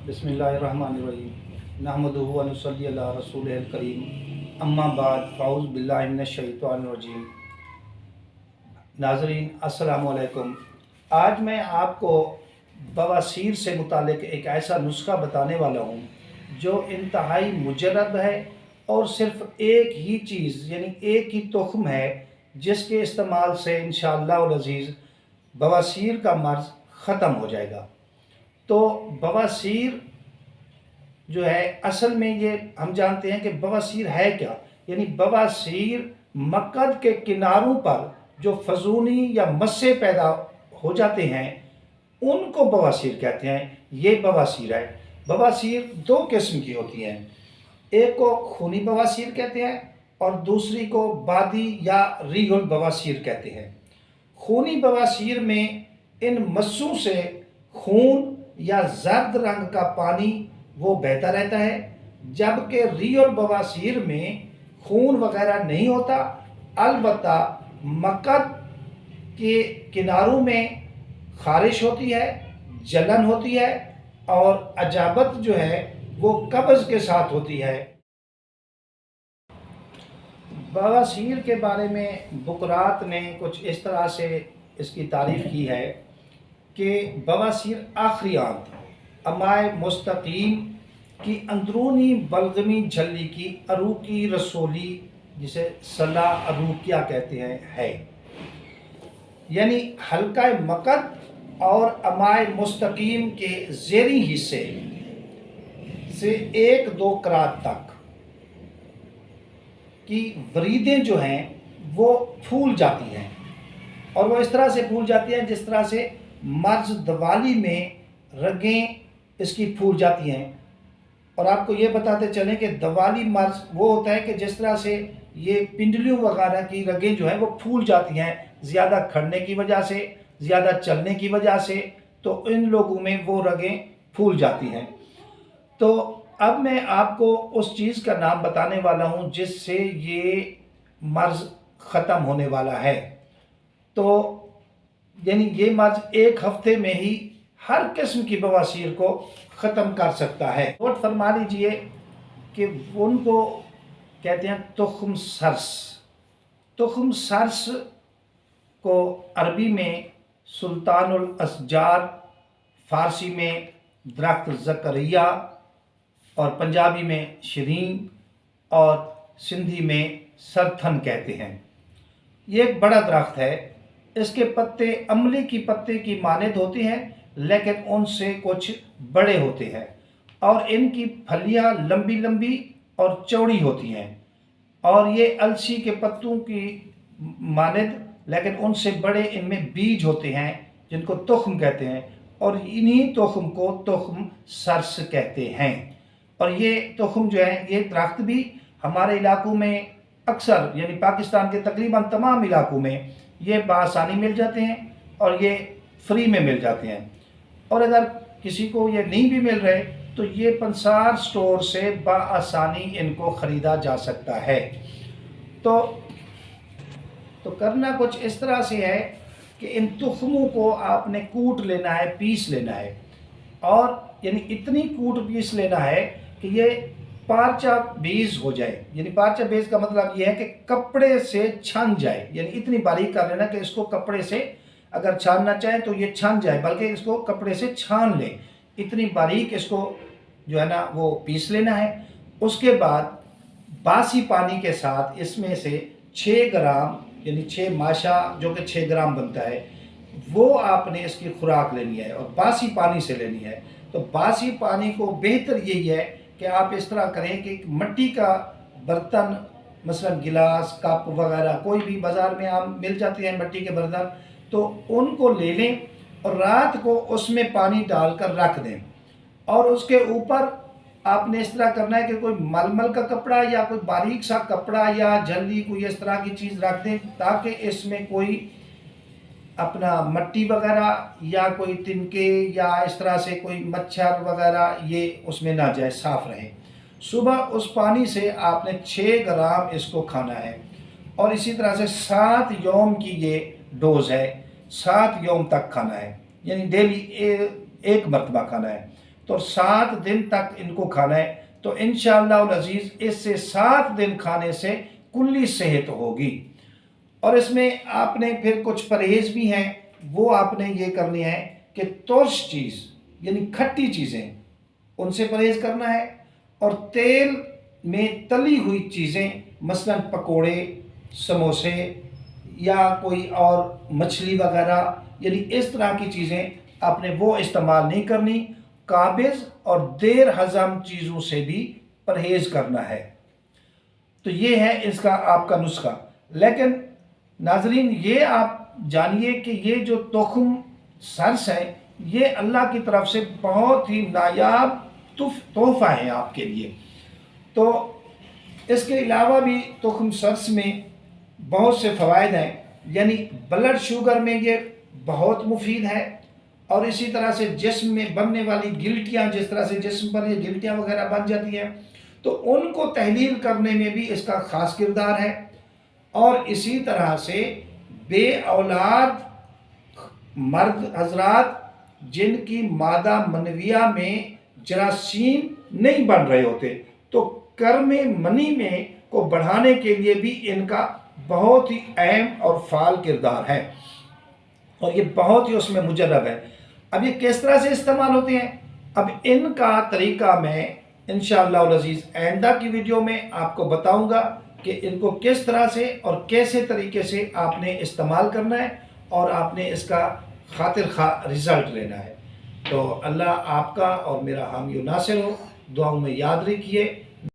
बिस्मिल्लाहिर्रहमानिर्रहीम नहमदुहु व नुसल्ली अला रसूलिहिल करीम अम्मा बाद फ़ाऊज़ बिल्लाहि मिनश शैतानिर रजीम। नाज़रीन अस्सलामु अलैकुम। आज मैं आपको बवासीर से मुतालिक एक ऐसा नुस्खा बताने वाला हूँ जो इंतहाई मुजरब है और सिर्फ़ एक ही चीज़ यानी एक ही तुख्म है जिसके इस्तेमाल से इंशाअल्लाह अज़ीज़ बवासीर का मर्ज़ ख़त्म हो जाएगा। तो बवासीर जो है असल में ये हम जानते हैं कि बवासीर है क्या, यानी बवासीर मक्कद के किनारों पर जो फजूनी या मस्से पैदा हो जाते हैं उनको बवासीर कहते हैं। ये बवासीर है। बवासीर दो किस्म की होती हैं, एक को खूनी बवासीर कहते हैं और दूसरी को बादी या रीहुल बवासीर कहते हैं। खूनी बवासीर में इन मस्सों से खून या जर्द रंग का पानी वो बहता रहता है, जबकि रियल बवासीर में खून वगैरह नहीं होता, अलबत्ता मक्कद के किनारों में खारिश होती है, जलन होती है और अजाबत जो है वो कब्ज़ के साथ होती है। बवासीर के बारे में बुकरात ने कुछ इस तरह से इसकी तारीफ़ की है कि बवासीर आखिरी आंत अमाए मुस्तकीम की अंदरूनी बलगमी झल्ली की अरूकी रसोली, जिसे सला अरूकिया कहते हैं, है यानी हल्का मकद और अमाए मुस्तकीम के ज़ेरी हिस्से से 1-2 करात तक की वरीदें जो हैं वो फूल जाती हैं, और वो इस तरह से फूल जाती हैं जिस तरह से मर्ज दवाली में रगें इसकी फूल जाती हैं। और आपको ये बताते चलें कि दवाली मर्ज वो होता है कि जिस तरह से ये पिंडलियों वगैरह की रगें जो हैं वो फूल जाती हैं ज़्यादा खड़ने की वजह से, ज़्यादा चलने की वजह से, तो इन लोगों में वो रगें फूल जाती हैं। तो अब मैं आपको उस चीज़ का नाम बताने वाला हूँ जिससे ये मर्ज ख़त्म होने वाला है। तो यानी ये मर्ज एक हफ्ते में ही हर किस्म की बवासीर को ख़त्म कर सकता है। नोट फरमा लीजिए कि उनको कहते हैं तुख्म सरस। तुख्म सरस को अरबी में सुल्तानुल असजार, फ़ारसी में दरख्त ज़करिया और पंजाबी में शरीन और सिंधी में सरथन कहते हैं। ये एक बड़ा दरख्त है। इसके पत्ते अमली की पत्ते की मानद होते हैं लेकिन उनसे कुछ बड़े होते हैं, और इनकी फलियां लंबी लंबी और चौड़ी होती हैं, और ये अलसी के पत्तों की मानद लेकिन उनसे बड़े इनमें बीज होते हैं जिनको तुख्म कहते हैं, और इन्हीं तुख्म को तुख्म सरस कहते हैं। और ये तुख्म जो है ये दरख्त भी हमारे इलाकों में अक्सर यानी पाकिस्तान के तकरीबन तमाम इलाकों में ये बआसानी मिल जाते हैं और ये फ्री में मिल जाते हैं। और अगर किसी को ये नहीं भी मिल रहे तो ये पंसार स्टोर से बआसानी इनको ख़रीदा जा सकता है। तो करना कुछ इस तरह से है कि इन तुख्मों को आपने कूट लेना है, पीस लेना है, और यानी इतनी कूट पीस लेना है कि ये पारचा बेज हो जाए। यानी पारचा बेज का मतलब ये है कि कपड़े से छन जाए, यानी इतनी बारीक कर लेना कि इसको कपड़े से अगर छानना चाहें तो ये छन जाए, बल्कि इसको कपड़े से छान लें, इतनी बारीक इसको जो है ना वो पीस लेना है। उसके बाद बासी पानी के साथ इसमें से 6 ग्राम यानी 6 माशा जो कि 6 ग्राम बनता है वो आपने इसकी खुराक लेनी है और बासी पानी से लेनी है। तो बासी पानी को बेहतर यही है कि आप इस तरह करें कि मट्टी का बर्तन, मसलन गिलास, कप वगैरह कोई भी बाज़ार में आम मिल जाते हैं मट्टी के बर्तन, तो उनको ले लें और रात को उसमें पानी डालकर रख दें, और उसके ऊपर आपने इस तरह करना है कि कोई मलमल का कपड़ा या कोई बारीक सा कपड़ा या झल्ली कोई इस तरह की चीज़ रख दें ताकि इसमें कोई अपना मट्टी वगैरह या कोई तिनके या इस तरह से कोई मच्छर वगैरह ये उसमें ना जाए, साफ़ रहे। सुबह उस पानी से आपने 6 ग्राम इसको खाना है, और इसी तरह से 7 यौम की ये डोज़ है, 7 यौम तक खाना है, यानी डेली एक मरतबा खाना है। तो 7 दिन तक इनको खाना है। तो इंशाअल्लाह अज़ीज़ इससे 7 दिन खाने से कुल्ली सेहत होगी। और इसमें आपने फिर कुछ परहेज़ भी हैं, वो आपने ये करनी है कि तुर्श चीज़ यानी खट्टी चीज़ें उनसे परहेज़ करना है, और तेल में तली हुई चीज़ें मसलन पकोड़े, समोसे या कोई और मछली वगैरह यानी इस तरह की चीज़ें आपने वो इस्तेमाल नहीं करनी। काबिज़ और देर हज़म चीज़ों से भी परहेज़ करना है। तो ये है इसका आपका नुस्खा। लेकिन नाज़रीन ये आप जानिए कि ये जो तुख्म सर्स है ये अल्लाह की तरफ से बहुत ही नायाब तोहफ़ा है आपके लिए। तो इसके अलावा भी तुख्म सर्स में बहुत से फ़वाइद हैं, यानी ब्लड शुगर में ये बहुत मुफीद है, और इसी तरह से जिस्म में बनने वाली गिल्टियाँ, जिस तरह से जिस्म पर ये गिल्टियाँ वगैरह बन जाती हैं तो उनको तहलील करने में भी इसका ख़ास किरदार है। और इसी तरह से बे औलाद मर्द हजरात जिनकी मादा मनविया में जरासीम नहीं बन रहे होते, तो कर्म मनी में को बढ़ाने के लिए भी इनका बहुत ही अहम और फाल किरदार है, और ये बहुत ही उसमें मुजर्रब है। अब ये किस तरह से इस्तेमाल होते हैं, अब इनका तरीका मैं इंशाअल्लाह अज़ीज़ आइंदा की वीडियो में आपको बताऊंगा कि इनको किस तरह से और कैसे तरीके से आपने इस्तेमाल करना है और आपने इसका खातिर खा रिज़ल्ट लेना है। तो अल्लाह आपका और मेरा हामी नासिर हो, दुआओं में याद रखिए।